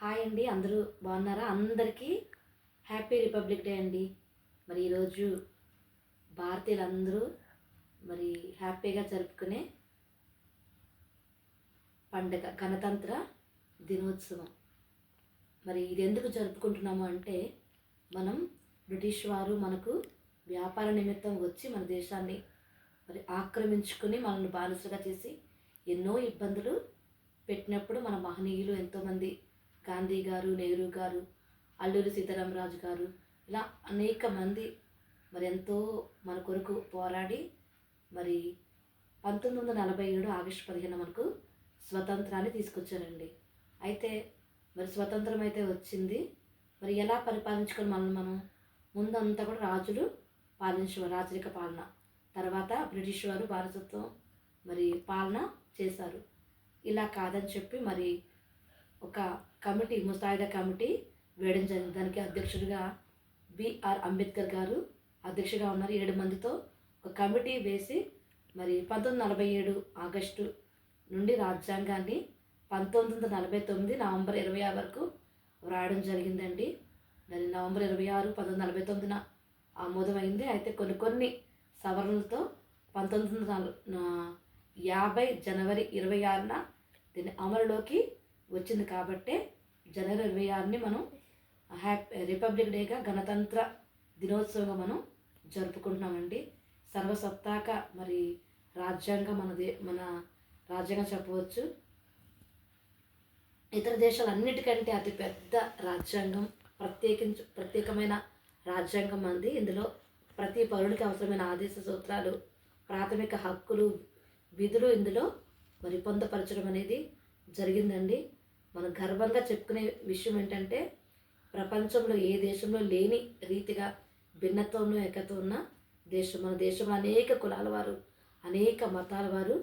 Hi అండి, అందరూ బాగున్నారా? అందరికీ హ్యాపీ రిపబ్లిక్ డే అండి. మరి ఈరోజు భారతీయులందరూ మరి హ్యాపీగా జరుపుకునే పండుగ గణతంత్ర దినోత్సవం. మరి ఇది ఎందుకు జరుపుకుంటున్నాము అంటే, మనం బ్రిటిష్ వారు మనకు వ్యాపార నిమిత్తం వచ్చి మన దేశాన్ని మరి ఆక్రమించుకుని మనల్ని బానిసగా చేసి ఎన్నో ఇబ్బందులు పెట్టినప్పుడు మన మహనీయులు ఎంతోమంది, గాంధీ గారు, నెహ్రూ గారు, అల్లూరి సీతారామరాజు గారు, ఇలా అనేక మంది మరి ఎంతో మన కొరకు పోరాడి మరి 1947 ఆగస్టు 15 మనకు స్వతంత్రాన్ని తీసుకొచ్చారండి. అయితే మరి స్వతంత్రం అయితే వచ్చింది. మరి ఎలా పరిపాలించుకొని మనం ముందంతా కూడా రాజులు పాలించేవారు, రాజరిక పాలన. తర్వాత బ్రిటిష్ వారు బానిసత్వం మరి పాలన చేశారు. ఇలా కాదని చెప్పి మరి ఒక కమిటీ, ముసాయిదా కమిటీ వేయడం జరిగింది. దానికి అధ్యక్షుడిగా బిఆర్ అంబేద్కర్ గారు అధ్యక్షుడిగా ఉన్నారు. 7 మందితో ఒక కమిటీ వేసి మరి 1947 ఆగస్టు నుండి రాజ్యాంగాన్ని 1949 నవంబర్ 26 వరకు వ్రాయడం జరిగిందండి. మరి నవంబర్ 26, 1949 ఆమోదమైంది. అయితే కొన్ని సవరణలతో 1950 జనవరి 26న దీన్ని అమలులోకి వచ్చింది. కాబట్టే జనవరి 26ని మనం రిపబ్లిక్ డేగా, గణతంత్ర దినోత్సవంగా మనం జరుపుకుంటున్నామండి. సర్వసత్తాక మరి రాజ్యాంగం మన రాజ్యాంగం చెప్పవచ్చు. ఇతర దేశాలన్నిటికంటే అతిపెద్ద రాజ్యాంగం, ప్రత్యేకమైన రాజ్యాంగం అంది. ఇందులో ప్రతి పౌరుడికి అవసరమైన ఆదేశ సూత్రాలు, ప్రాథమిక హక్కులు, విధులు ఇందులో మరి పొందపరచడం అనేది జరిగిందండి. మనం గర్వంగా చెప్పుకునే విషయం ఏంటంటే, ప్రపంచంలో ఏ దేశంలో లేని రీతిగా భిన్నత్వంలో ఏకత్వం ఉన్న దేశం మన దేశంలో. అనేక కులాల వారు, అనేక మతాల వారు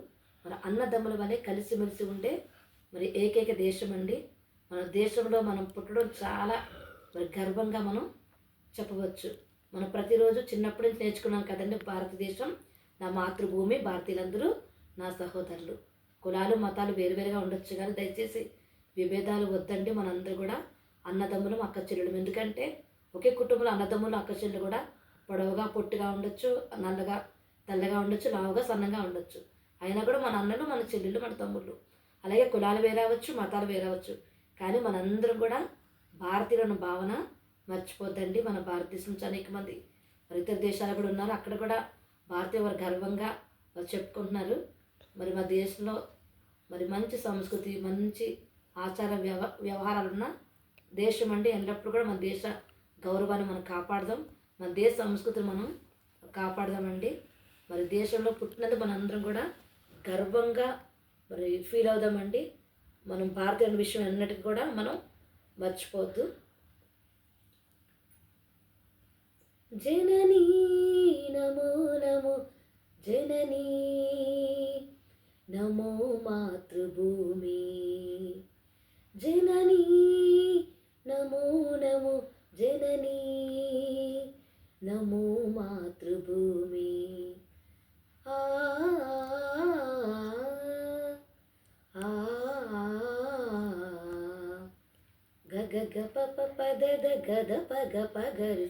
మన అన్నదమ్ముల వలె కలిసిమెలిసి ఉండే మరి ఏకైక దేశం అండి. మన దేశంలో మనం పుట్టడం చాలా మరి గర్వంగా మనం చెప్పవచ్చు. మనం ప్రతిరోజు చిన్నప్పటి నుంచి నేర్చుకున్నాం కదండి, భారతదేశం నా మాతృభూమి, భారతీయులందరూ నా సహోదరులు. కులాలు మతాలు వేరువేరుగా ఉండొచ్చు కానీ దయచేసి విభేదాలు వద్దండి. మనందరూ కూడా అన్నదమ్ములు, అక్క చెల్లెలు. ఎందుకంటే ఒకే కుటుంబంలో అన్నదమ్ములు, అక్క చెల్లెలు కూడా పొడవుగా పొట్టుగా ఉండొచ్చు, నల్లగా తెల్లగా ఉండొచ్చు, లావుగా సన్నంగా ఉండొచ్చు. అయినా కూడా మన అన్నలు, మన చెల్లెళ్ళు, మన తమ్ముళ్ళు. అలాగే కులాలు వేరవచ్చు, మతాలు వేరవచ్చు, కానీ మనందరం కూడా భారతీయుల భావన మర్చిపోద్దండి. మన భారతదేశం నుంచి అనేక మంది మరి ఇతర దేశాలు కూడా ఉన్నారు. అక్కడ కూడా భారతీయ వారు గర్వంగా వారు చెప్పుకుంటున్నారు. మరి మా దేశంలో మరి మంచి సంస్కృతి, మంచి ఆచార వ్యవహారాలు ఉన్న దేశం అండి. ఎల్లప్పుడూ కూడా మన దేశ గౌరవాన్ని మనం కాపాడదాం, మన దేశ సంస్కృతిని మనం కాపాడదామండి. మరి దేశంలో పుట్టినందుకు మనందరం కూడా గర్వంగా మరి ఫీల్ అవుదామండి. మనం భారతీయుల విషయం అన్నిటికీ కూడా మనం మర్చిపోవద్దు. జననీ నమో నమో, జననీ నమో మాతృభూమి, జననీ నమో నమో, జననీ నమో మాతృభూమి. గగ గ ప ప ప ద ద గ ద ప గ ప గ రి,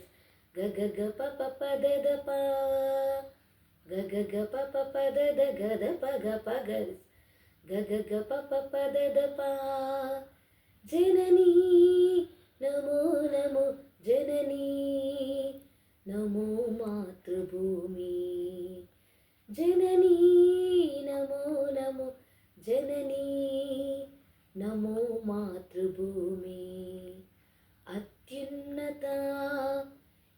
గగ గ ప ప ప ద ద ప, గగ గ ప ప ప ద ద గ ద ప గ ప గ రి, గగ గ ప ప ప ద ద ప. జననీ నమో నమో, జననీ నమో మాతృభూమి, జననీ నమో నమో, జననీ నమో మాతృభూమి. అత్యున్నత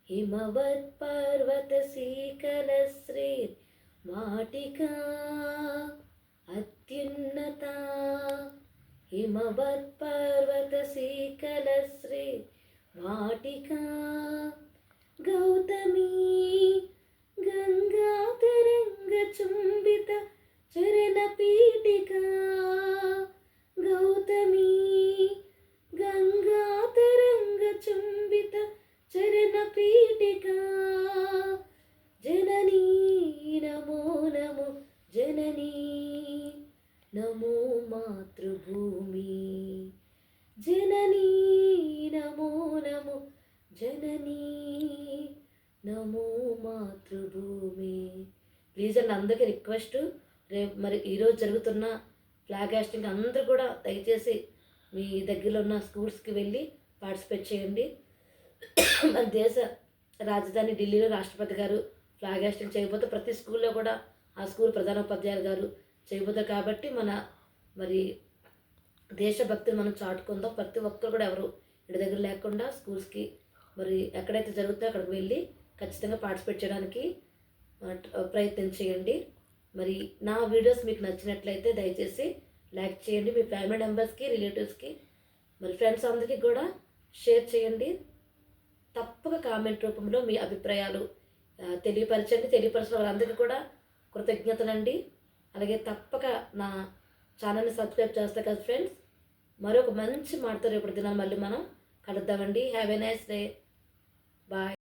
హిమవత్ పర్వత శీకల శ్రీ వాటికా, అత్యున్నత హిమవత్ పర్వత శీకల శ్రీ వాటికా, గౌతమీ గంగా తరంగ చుంబిత చరణ పీఠికా, గౌతమీ గంగా తరంగ చుంబిత చరణ పీఠికా, జననీ నమో నమో, జననీ నమో మాతృభూమి, జననీ జననీ నమో నమో జననీ నమో మాతృభూమి. ప్లీజ్ అండి, అందరికీ రిక్వెస్ట్, రేపు మరి ఈరోజు జరుగుతున్న ఫ్లాగ్ హాస్టింగ్ అందరూ కూడా దయచేసి మీ దగ్గరలో ఉన్న స్కూల్స్కి వెళ్ళి పార్టిసిపేట్ చేయండి. మన దేశ రాజధాని ఢిల్లీలో రాష్ట్రపతి గారు ఫ్లాగ్ హాస్టింగ్ చేయబోతే ప్రతి స్కూల్లో కూడా ఆ స్కూల్ ప్రధానోపాధ్యాయులు గారు చేయబోతారు. కాబట్టి మరి దేశభక్తిని మనం చాటుకుందాం. ప్రతి ఒక్కరు కూడా ఎవరు ఇంటి దగ్గర లేకుండా స్కూల్స్కి మరి ఎక్కడైతే జరుగుతుందో అక్కడికి వెళ్ళి ఖచ్చితంగా పార్టిసిపేట్ చేయడానికి ప్రయత్నం చేయండి. మరి నా వీడియోస్ మీకు నచ్చినట్లయితే దయచేసి లైక్ చేయండి. మీ ఫ్యామిలీ మెంబర్స్కి, రిలేటివ్స్కి, మరి ఫ్రెండ్స్ అందరికీ కూడా షేర్ చేయండి. తప్పక కామెంట్ రూపంలో మీ అభిప్రాయాలు తెలియపరచండి. తెలియపరచిన వాళ్ళందరికీ కూడా కృతజ్ఞతలండి. అలాగే తప్పక నా ఛానల్ని సబ్స్క్రైబ్ చేస్తారు కదా ఫ్రెండ్స్. మరొక మంచి మాటతో రేపటి దినాన్ని మళ్ళీ మనం కలుద్దామండి. Have a nice day. Bye.